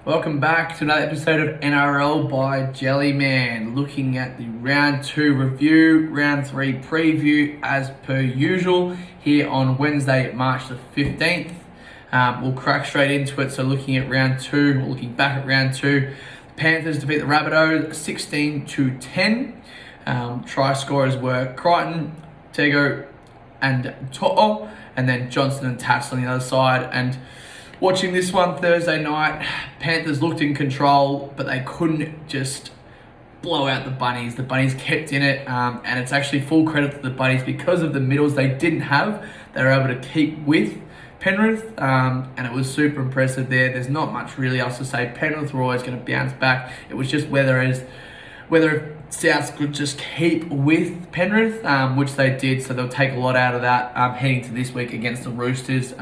Welcome back to another episode of NRL by Jellyman, looking at the round 2 review, round 3 preview as per usual here on Wednesday, March the 15th. We'll crack straight into it. So looking at round 2, looking back at round 2, the Panthers defeat the Rabbitohs 16-10. Try scorers were Crichton, Tego and To'o, and then Johnson and Tats on the other side. And watching this one Thursday night, Panthers looked in control, but they couldn't just blow out the Bunnies. The Bunnies kept in it, and it's actually full credit to the Bunnies because of the middles they didn't have. They were able to keep with Penrith, and it was super impressive there. There's not much really else to say. Penrith were always going to bounce back. It was just whether Souths could just keep with Penrith, which they did, so they'll take a lot out of that heading to this week against the Roosters.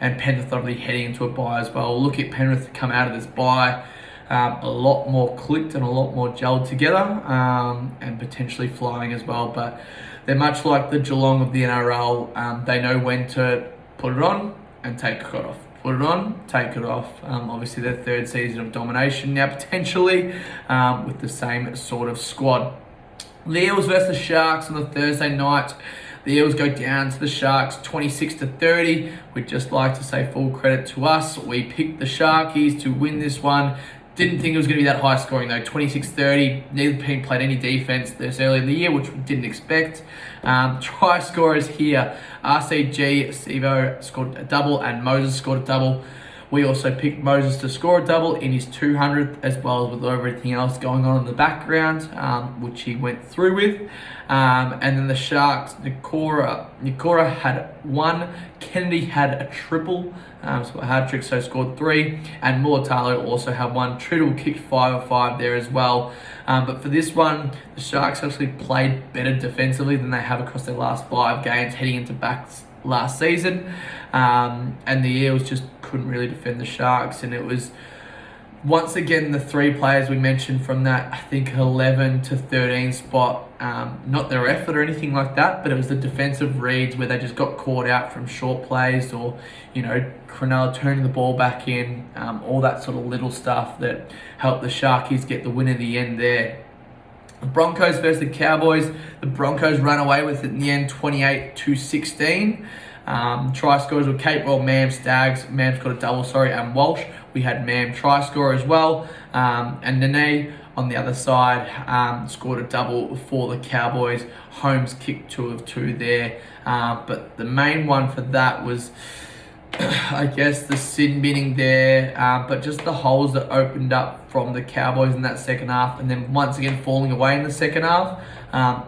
And Penrith obviously heading into a bye as well. Look at Penrith come out of this bye a lot more clicked and a lot more gelled together, and potentially flying as well. But they're much like the Geelong of the NRL. They know when to put it on and take it off. Put it on, take it off. Obviously their third season of domination now potentially with the same sort of squad. The Eels versus the Sharks on the Thursday night. The Eels go down to the Sharks 26-30. We'd just like to say full credit to us. We picked the Sharkies to win this one. Didn't think it was going to be that high scoring though. 26-30. Neither team played any defense this early in the year, which we didn't expect. Try scorers here. RCG, Sivo scored a double and Moses scored a double. We also picked Moses to score a double in his 200th, as well as with everything else going on in the background, which he went through with. And then the Sharks, Nikora had 1, Kennedy had a triple, so a hat trick, so scored 3, and Mulatalo also had 1. Trudell kicked 5 of 5 there as well. But for this one, the Sharks actually played better defensively than they have across their last 5 games heading into last season, and the Eels just couldn't really defend the Sharks. And it was once again the 3 players we mentioned from that, I think 11 to 13 spot, not their effort or anything like that, but it was the defensive reads where they just got caught out from short plays, or Cronulla turning the ball back in, all that sort of little stuff that helped the Sharkies get the win in the end there. The Broncos versus the Cowboys. The Broncos ran away with it in the end, 28-16. Try scorers were Capewell, Mam, Staggs. Mam's got a double, and Walsh. We had Mam try scorer as well. And Nene on the other side scored a double for the Cowboys. Holmes kicked 2 of 2 there. But the main one for that was, I guess, the sin binning there, but just the holes that opened up from the Cowboys in that second half, and then once again falling away in the second half,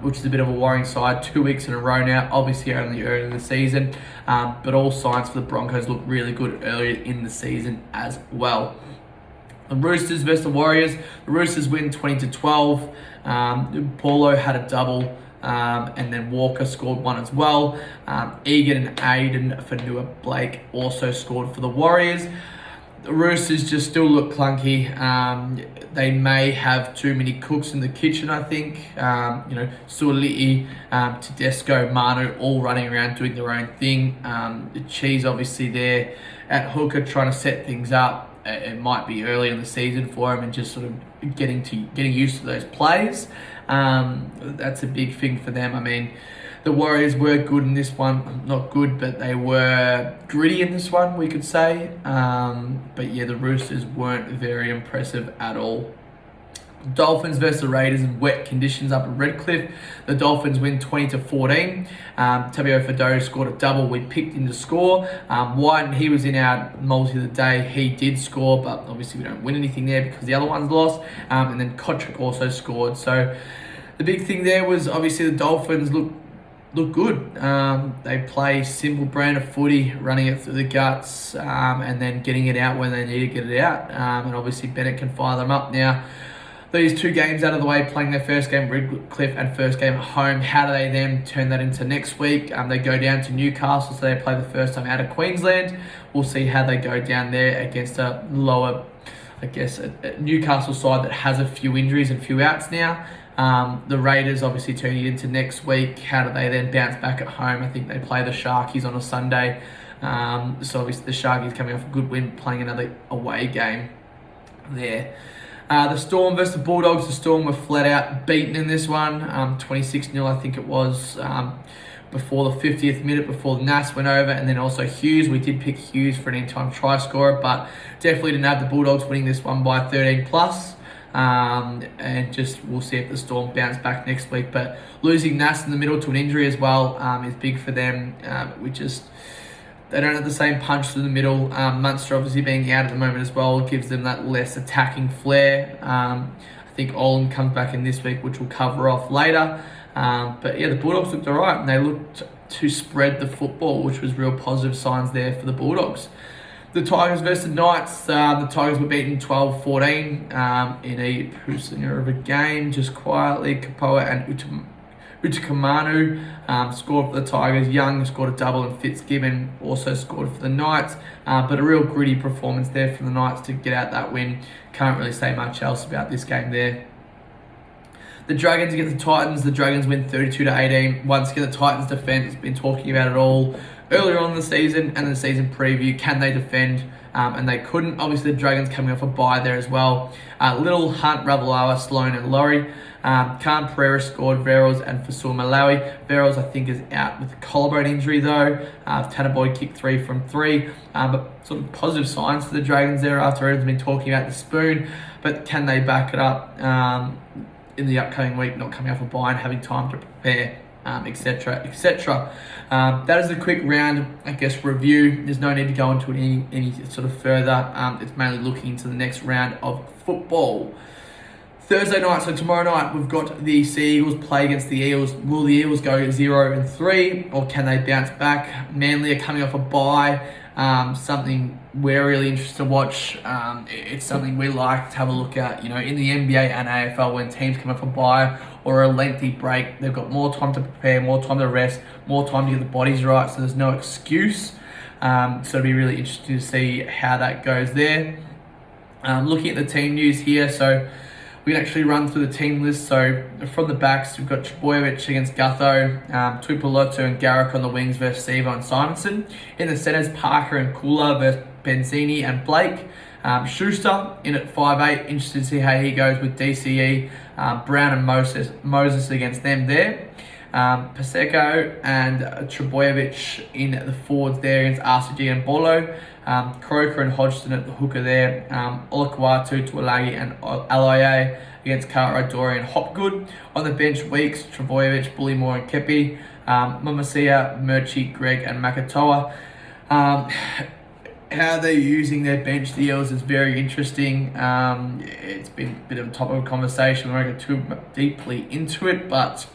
which is a bit of a worrying side. 2 weeks in a row now, obviously only early in the season, but all signs for the Broncos look really good earlier in the season as well. The Roosters versus the Warriors. The Roosters win 20-12. Paulo had a double. And then Walker scored 1 as well. Egan and Aiden Fanua-Blake also scored for the Warriors. The Roosters just still look clunky. They may have too many cooks in the kitchen, I think. Suoli'i, Tedesco, Manu, all running around doing their own thing. Cheese obviously there at hooker trying to set things up. It might be early in the season for him and just sort of getting used to those plays. That's a big thing for them. I mean, the Warriors were good in this one. Not good, but they were gritty in this one, we could say. But yeah, the Roosters weren't very impressive at all. Dolphins versus the Raiders in wet conditions up at Redcliffe. The Dolphins win 20-14. Tabio Fado scored a double. We picked him to score. White, he was in our multi of the day. He did score, but obviously we don't win anything there because the other one's lost. And then Kotrick also scored. So the big thing there was obviously the Dolphins look good. They play simple brand of footy, running it through the guts, and then getting it out when they need to get it out. And obviously Bennett can fire them up now. These 2 games out of the way, playing their first game at Redcliffe and first game at home. How do they then turn that into next week? They go down to Newcastle, so they play the first time out of Queensland. We'll see how they go down there against a lower, I guess, a Newcastle side that has a few injuries and a few outs now. The Raiders obviously turning it into next week. How do they then bounce back at home? I think they play the Sharkies on a Sunday. So obviously the Sharkies coming off a good win, playing another away game. there. The Storm versus the Bulldogs. The Storm were flat out beaten in this one, 26-0 I think it was, before the 50th minute, before Nas went over, and then also Hughes. We did pick Hughes for an in-time try scorer, but definitely didn't have the Bulldogs winning this one by 13 plus. And just we'll see if the Storm bounce back next week. But losing Nas in the middle to an injury as well is big for them. They don't have the same punch through the middle. Munster obviously being out at the moment as well gives them that less attacking flair. I think Olin comes back in this week, which we'll cover off later. But yeah, the Bulldogs looked alright, and they looked to spread the football, which was real positive signs there for the Bulldogs. The Tigers versus the Knights. The Tigers were beaten 12-14 in a prisoner of a game, just quietly. Kapoa and Utakamanu scored for the Tigers. Young scored a double, and Fitzgibbon also scored for the Knights. But a real gritty performance there from the Knights to get out that win. Can't really say much else about this game there. The Dragons against the Titans. The Dragons win 32-18. Once again, the Titans defense has been talking about it all earlier on in the season and the season preview. Can they defend? And they couldn't. Obviously, the Dragons coming off a bye there as well. Little, Hunt, Ravalawa, Sloan, and Laurie. Khan Pereira scored. Verrills and Fasul Malawi. Verrills, I think, is out with a collarbone injury though. Tanner Boyd kicked 3 from 3. But sort of positive signs for the Dragons there after everyone's been talking about the spoon. But can they back it up in the upcoming week, not coming off a bye and having time to prepare, etc., etc. That is a quick round, I guess, review. There's no need to go into any sort of further. It's mainly looking into the next round of football. Thursday night, so tomorrow night, we've got the Sea Eagles play against the Eels. Will the Eagles go 0-3, or can they bounce back? Manly are coming off a bye. Something we're really interested to watch. It's something we like to have a look at. You know, in the NBA and AFL, when teams come off a bye or a lengthy break, they've got more time to prepare, more time to rest, more time to get the bodies right. So there's no excuse. So it'll be really interesting to see how that goes there. Looking at the team news here, so we can actually run through the team list. So from the backs, we've got Trbojevic against Gutho, Tuipulotu and Garrick on the wings versus Sevo and Simonson. In the centres, Parker and Kula versus Benzini and Blake. Schuster in at 5'8". Interested to see how he goes with DCE. Brown and Moses against them there. Paseko and Trbojevic in the forwards there against RCG and Bolo. Croker and Hodgson at the hooker there. Olakwatu, Tuolagi and Aloye against Cartwright, Dory and Hopgood. On the bench, Weeks, Trbojevic, Bullymore and Kepi. Mamasia, Murchie, Greg and Makatoa. How they're using their bench deals is very interesting. It's been a bit of a topic of conversation. We won't go too deeply into it, but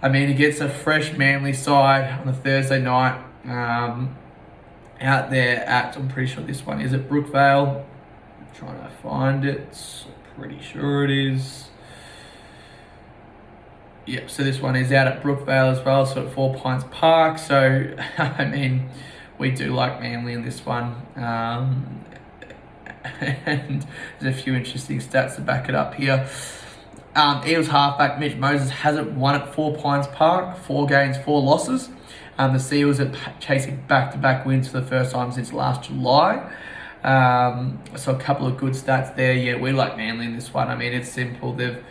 I mean, against a fresh Manly side on a Thursday night, out there at, I'm pretty sure this one is at Brookvale. I'm trying to find it. I'm pretty sure it is. Yep, so this one is out at Brookvale as well, so at 4 Pines Park. So, I mean, we do like Manly in this one. And there's a few interesting stats to back it up here. Eels halfback Mitch Moses hasn't won at 4 Pines Park. 4 games, 4 losses. The Seals are chasing back-to-back wins for the first time since last July. So a couple of good stats there. Yeah, we like Manly in this one. I mean, it's simple. They've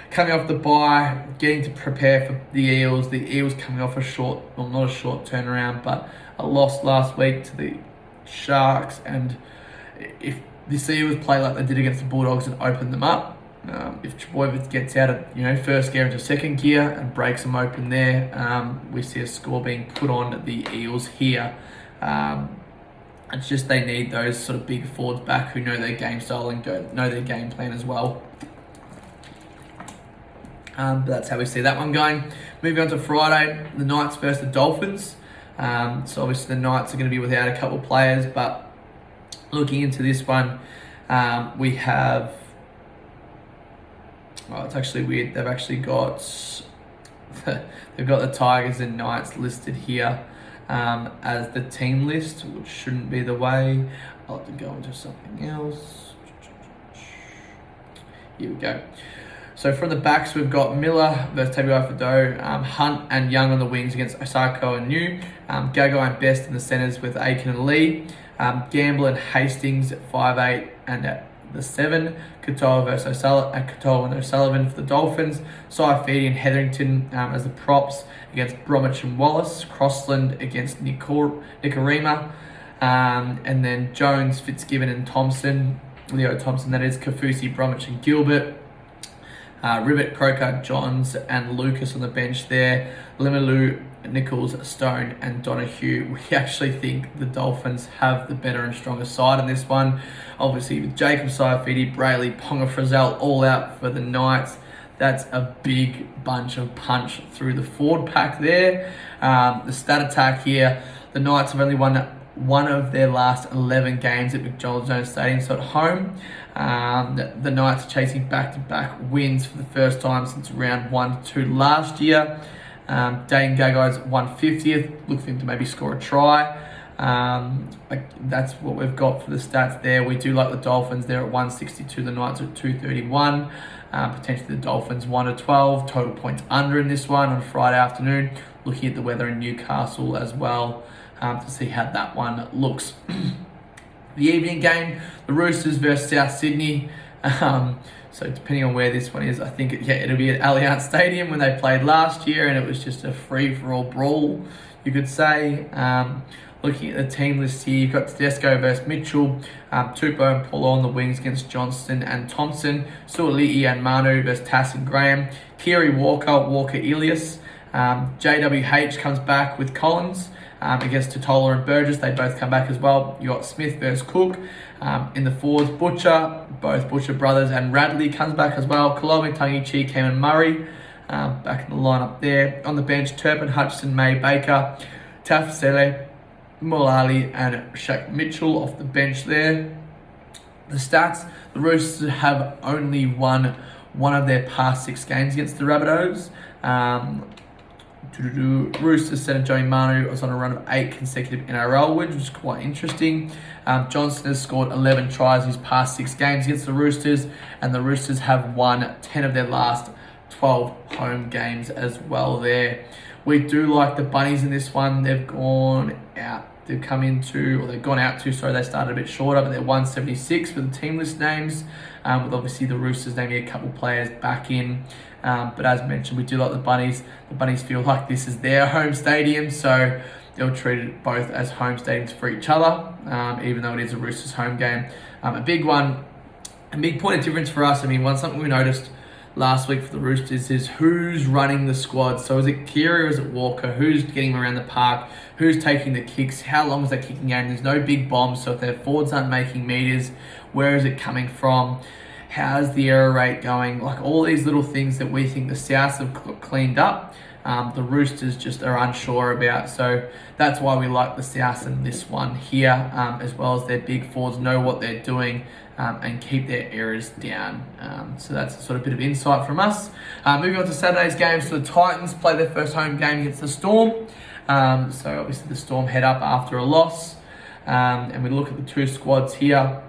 coming off the bye, getting to prepare for the Eels. The Eels coming off not a short turnaround, but a loss last week to the Sharks. And if the Seals play like they did against the Bulldogs and open them up, if Trbojevic gets out of first gear into second gear and breaks them open there, we see a score being put on the Eels here. It's just they need those sort of big forwards back who know their game style and know their game plan as well. But that's how we see that one going. Moving on to Friday, the Knights versus the Dolphins. So obviously the Knights are going to be without a couple of players, but looking into this one, we have. Oh, it's actually weird. They've actually got the Tigers and Knights listed here as the team list, which shouldn't be the way. I'll have to go into something else. Here we go. So from the backs, we've got Miller versus Tabuai Fado, Hunt and Young on the wings against Osako and New, Gago and Best in the centres with Aiken and Lee, Gamble and Hastings at 5'8", and the 7. Katoa and O'Sullivan for the Dolphins. Saifidi and Hetherington as the props against Bromwich and Wallace. Crossland against Nikorima. And then Jones, Fitzgibbon and Thompson. Leo Thompson, that is. Kafusi, Bromwich and Gilbert. Rivet, Croker, Johns and Lucas on the bench there. Limalu, Nichols, Stone and Donahue. We actually think the Dolphins have the better and stronger side in this one. Obviously with Jacob Saifidi, Brayley, Ponga Frizzell all out for the Knights. That's a big bunch of punch through the forward pack there. The stat attack here, the Knights have only won one of their last 11 games at McDonald Jones Stadium, so at home. The Knights are chasing back-to-back wins for the first time since round 1-2 last year. Dane Gagai's 150th. Look for him to maybe score a try. That's what we've got for the stats there. We do like the Dolphins. They're at 162. The Knights are at 231. Potentially the Dolphins 1-12. Total points under in this one on Friday afternoon. Looking at the weather in Newcastle as well to see how that one looks. The evening game, the Roosters versus South Sydney. So depending on where this one is, I think it'll be at Allianz Stadium when they played last year, and it was just a free-for-all brawl, you could say. Looking at the team list here, you've got Tedesco versus Mitchell, Tupou and Paulo on the wings against Johnston and Thompson, Suoli'i and Manu versus Tass and Graham, Kiri Walker Elias, JWH comes back with Collins against Totola and Burgess. They both come back as well. You got Smith versus Cook. In the forwards, both Butcher brothers, and Radley comes back as well. Kolomi, Tanguchi, Cameron Murray back in the lineup there. On the bench, Turpin, Hutchison, May, Baker, Tafsele, Mulali and Shaq Mitchell off the bench there. The stats, the Roosters have only won one of their past 6 games against the Rabbitohs. Roosters centre Joey Manu was on a run of 8 consecutive NRL wins, which is quite interesting. Johnson has scored 11 tries in his past 6 games against the Roosters, and the Roosters have won 10 of their last 12 home games as well there. We do like the Bunnies in this one. They've gone out to, they started a bit shorter, but they're 176 for the team list names, with obviously the Roosters naming a couple players back in. But as mentioned, we do like the Bunnies. The Bunnies feel like this is their home stadium, so they'll treat it both as home stadiums for each other, even though it is a Roosters home game. A big point of difference for us. Something we noticed last week for the Roosters is who's running the squad. So is it Kiri or is it Walker? Who's getting them around the park? Who's taking the kicks? How long is that kicking game? There's no big bombs, so if their forwards aren't making meters, where is it coming from? How's the error rate going? Like all these little things that we think the Souths have cleaned up, the Roosters just are unsure about. So that's why we like the Souths in this one here, as well as their big forwards know what they're doing and keep their errors down. So that's a sort of bit of insight from us. Moving on to Saturday's games, so the Titans play their first home game against the Storm. So obviously the Storm head up after a loss. And we look at the 2 squads here.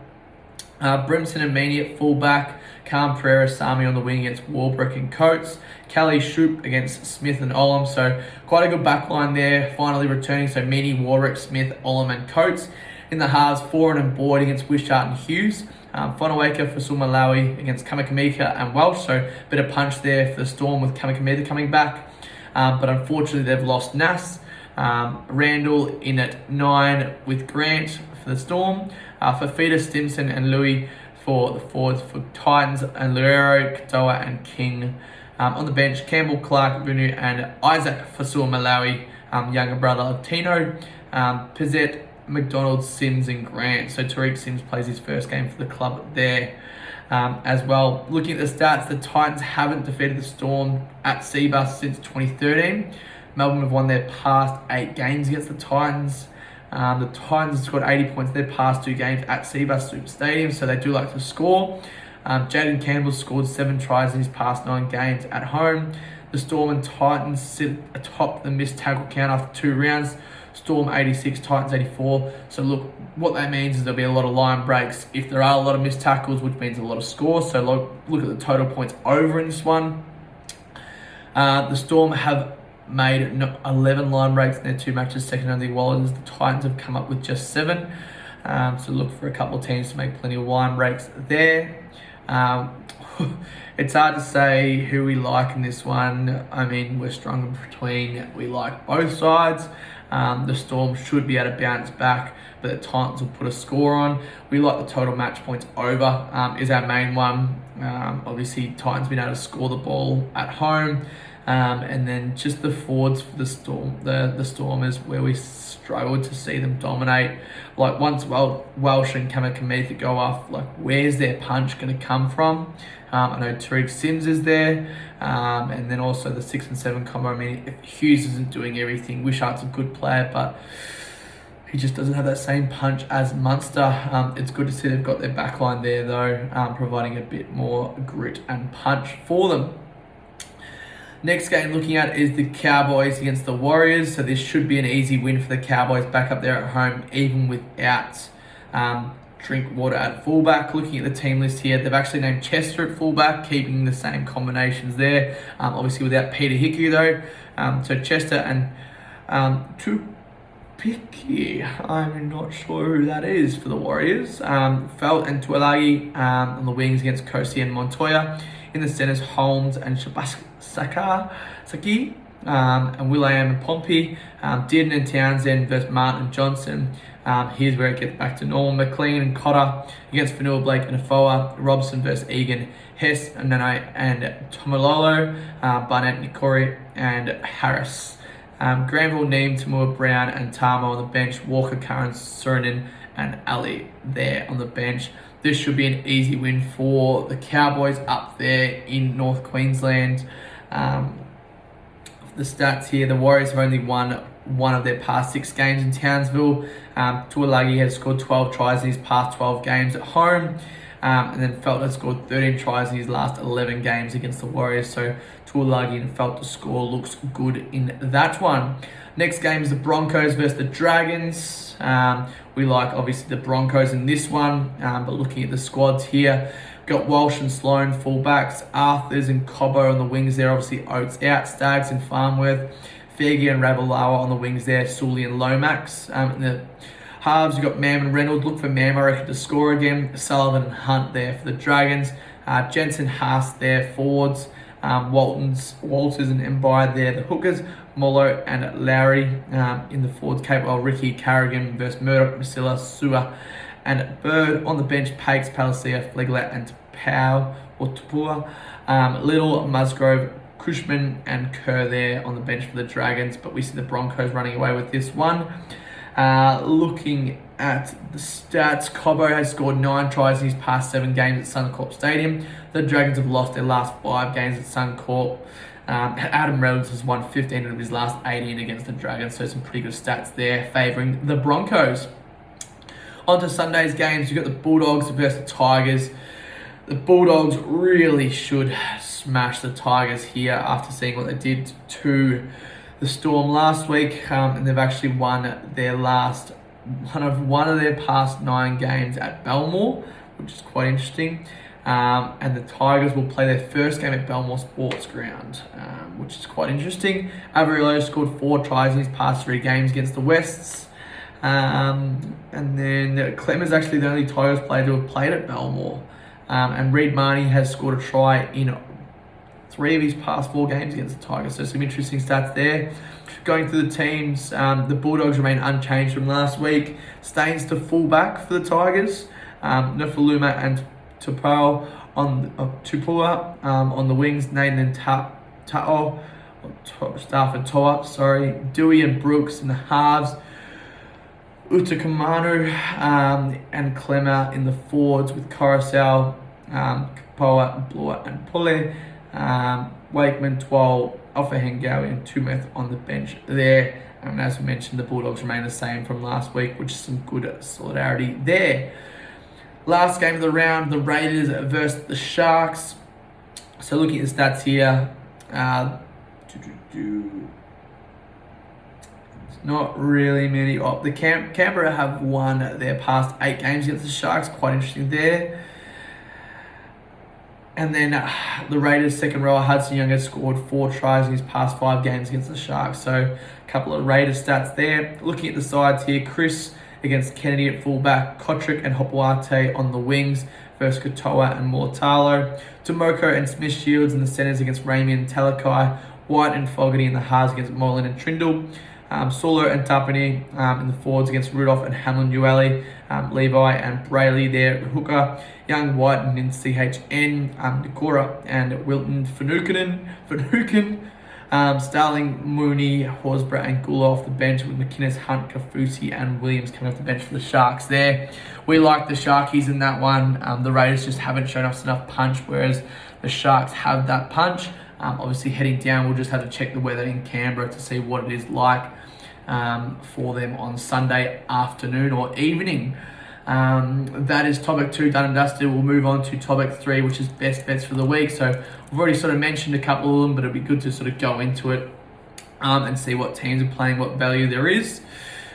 Brimson and Meany at fullback, Calm Pereira, Sami on the wing against Warbrick and Coates, Kelly Shoup against Smith and Olam. So quite a good backline there, finally returning. So Meany, Warbrick, Smith, Olam and Coates. In the halves, Foran and Boyd against Wishart and Hughes. Fonaweka for Sumalawi against Kamakamika and Welsh. So a bit of punch there for the Storm with Kamakamika coming back. But unfortunately, they've lost Nass. Randall in at 9 with Grant for the Storm. Fafita, Stimson and Louis for the forwards for Titans, and Luero, Katoa and King. On the bench, Campbell, Clark, Bunu and Isaac Fasua Malawi, younger brother of Tino. Pizzette, McDonald, Sims and Grant. So Tariq Sims plays his first game for the club there as well. Looking at the stats, the Titans haven't defeated the Storm at Seabus since 2013. Melbourne have won their past 8 games against the Titans. The Titans have scored 80 points in their past 2 games at Seabus Super Stadium, so they do like to score. Jaden Campbell scored 7 tries in his past 9 games at home. The Storm and Titans sit atop the missed tackle count after 2 rounds. Storm 86, Titans 84. So look, what that means is there'll be a lot of line breaks if there are a lot of missed tackles, which means a lot of scores. So look at the total points over in this one. The Storm have made 11 line breaks in their 2 matches, second only Wallabies. The Titans have come up with just 7. So look for a couple of teams to make plenty of wine breaks there. It's hard to say who we like in this one. I mean, we're strong in between. We like both sides. The Storm should be able to bounce back, but the Titans will put a score on. We like the total match points over, is our main one. Obviously, Titans been able to score the ball at home. And then just the forwards for the Storm. The Storm is where we struggled to see them dominate. Like once Welsh and Kamikamica go off, like where's their punch going to come from? I know Tariq Sims is there, and then also the 6 and 7 combo. I mean, if Hughes isn't doing everything, Wishart's a good player, but he just doesn't have that same punch as Munster. It's good to see they've got their backline there though, providing a bit more grit and punch for them. Next game looking at is the Cowboys against the Warriors. So this should be an easy win for the Cowboys back up there at home, even without Drinkwater at fullback. Looking at the team list here, they've actually named Chester at fullback, keeping the same combinations there. Obviously without Peter Hickey though. So Chester and Tupiki, I'm not sure who that is for the Warriors. Felt and Tuilagi on the wings against Kosi and Montoya. In the centres, Holmes and Saki, and Will.i.am and Pompey. Dearden and Townsend versus Martin and Johnson. Here's where it gets back to normal. McLean and Cotter against Fanua, Blake and Afoa. Robson versus Egan, Hess and Nanai and Tomalolo. Barnett, Nikori and Harris. Granville, Neem, Tamua, Brown and Tamo on the bench. Walker, Curran, Surin and Ali there on the bench. This should be an easy win for the Cowboys up there in North Queensland. The stats here, the Warriors have only won one of their past 6 games in Townsville. Tuilagi has scored 12 tries in his past 12 games at home. And then Felt has scored 13 tries in his last 11 games against the Warriors. So Tuilagi and Felt to score looks good in that one. Next game is the Broncos versus the Dragons. We like obviously the Broncos in this one, but looking at the squads here, got Walsh and Sloan fullbacks, Arthurs and Cobbo on the wings there, obviously Oates out, Staggs and Farnworth, Fergie and Ravalawa on the wings there, Sully and Lomax. In the halves, you've got Mam and Reynolds. Look for Mam, I reckon, to score again. Sullivan and Hunt there for the Dragons. Jensen, Haas there, forwards. Walters and Empire there, the hookers. Mollo and Lowry in the forwards. Capewell, Ricky, Carrigan versus Murdoch, Masilla, Sua and Bird. On the bench, Pakes, Palacia, Flegler and Powell or Tupua. Little, Musgrove, Cushman and Kerr there on the bench for the Dragons, but we see the Broncos running away with this one. Looking at the stats, Cobbo has scored 9 tries in his past 7 games at Suncorp Stadium. The Dragons have lost their last 5 games at Suncorp. Adam Reynolds has won 15 of his last 18 against the Dragons, so some pretty good stats there favouring the Broncos. On to Sunday's games, you've got the Bulldogs versus the Tigers. The Bulldogs really should smash the Tigers here after seeing what they did to the Storm last week, and they've actually won their last one of their past 9 games at Belmore, which is quite interesting. And the Tigers will play their first game at Belmore Sports Ground, which is quite interesting. Averillo scored 4 tries in his past 3 games against the Wests. And then Clem is actually the only Tigers player to have played at Belmore. And Reid Marnie has scored a try in 3 of his past 4 games against the Tigers. So some interesting stats there. Going through the teams, the Bulldogs remain unchanged from last week. Staines to fullback for the Tigers. Nufaluma and Tupua on the wings. Nathan and Stafford Toa, Dewey and Brooks in the halves. Utakamanu and Clemmer in the forwards with Coruscant, Kapoa, Bloor and Pulle. Wakeman, Twal, Alpha Hengawi and Tumeth on the bench there. And as we mentioned, the Bulldogs remain the same from last week, which is some good solidarity there. Last game of the round, the Raiders versus the Sharks. So looking at the stats here, it's not really many. The Canberra have won their past 8 games against the Sharks. Quite interesting there. And then the Raiders' second rower, Hudson Young, has scored 4 tries in his past 5 games against the Sharks. So a couple of Raiders stats there. Looking at the sides here, Chris against Kennedy at fullback, Kotrick and Hopewate on the wings versus Katoa and Mortalo, Tomoko and Smith Shields in the centres against Ramey and Talakai, White and Fogarty in the halves against Moreland and Trindle, Solo and Tapani in the forwards against Rudolph and Hamlin Ueli, Levi and Brayley there at hooker, Young, White and in CHN, Nikora and Wilton Finucane, Starling, Mooney, Horsburgh and Gula off the bench with McInnes, Hunt, Kafusi and Williams coming off the bench for the Sharks there. We like the Sharkies in that one. The Raiders just haven't shown us enough punch, whereas the Sharks have that punch. Obviously heading down, we'll just have to check the weather in Canberra to see what it is like for them on Sunday afternoon or evening. That is topic 2 done and dusted. We'll move on to topic 3, which is best bets for the week. So we've already sort of mentioned a couple of them, but it'd be good to sort of go into it and see what teams are playing, what value there is.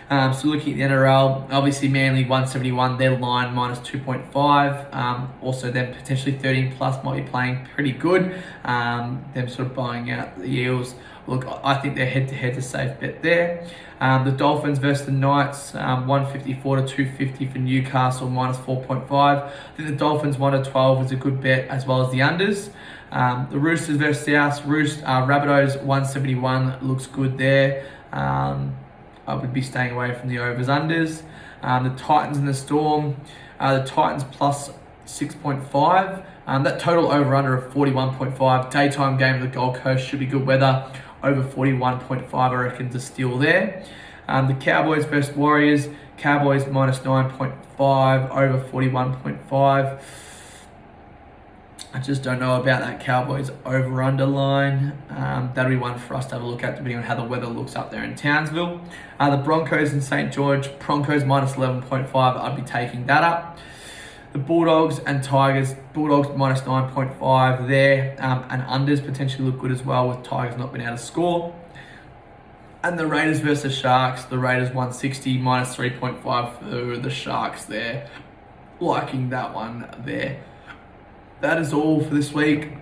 So looking at the NRL, obviously Manly 171, their line minus 2.5. Also then potentially 13 plus might be playing pretty good. Them sort of buying out the Eels. Look, I think they're head-to-head's a safe bet there. The Dolphins versus the Knights, 154 to 250 for Newcastle, minus 4.5. I think the Dolphins 1 to 12 is a good bet, as well as the unders. The Roosters versus South, Rabbitohs 171 looks good there. I would be staying away from the overs unders. The Titans and the Storm, the Titans plus 6.5. That total over under of 41.5. Daytime game of the Gold Coast, should be good weather. Over 41.5, I reckon, to steal there. The Cowboys versus Warriors, Cowboys minus 9.5, over 41.5. I just don't know about that Cowboys over-under line. That'll be one for us to have a look at, depending on how the weather looks up there in Townsville. The Broncos and St. George, Broncos minus 11.5, I'd be taking that up. The Bulldogs and Tigers, Bulldogs minus 9.5 there, and unders potentially look good as well, with Tigers not being able to score. And the Raiders versus Sharks, the Raiders 160 minus 3.5 for the Sharks there. Liking that one there. That is all for this week.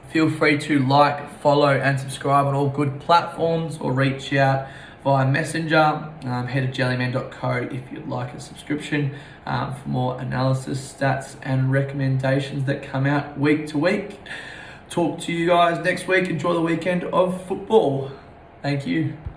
Feel free to like, follow and subscribe on all good platforms, or reach out via Messenger. Head to jellyman.co if you'd like a subscription for more analysis, stats and recommendations that come out week to week. Talk to you guys next week. Enjoy the weekend of football. Thank you.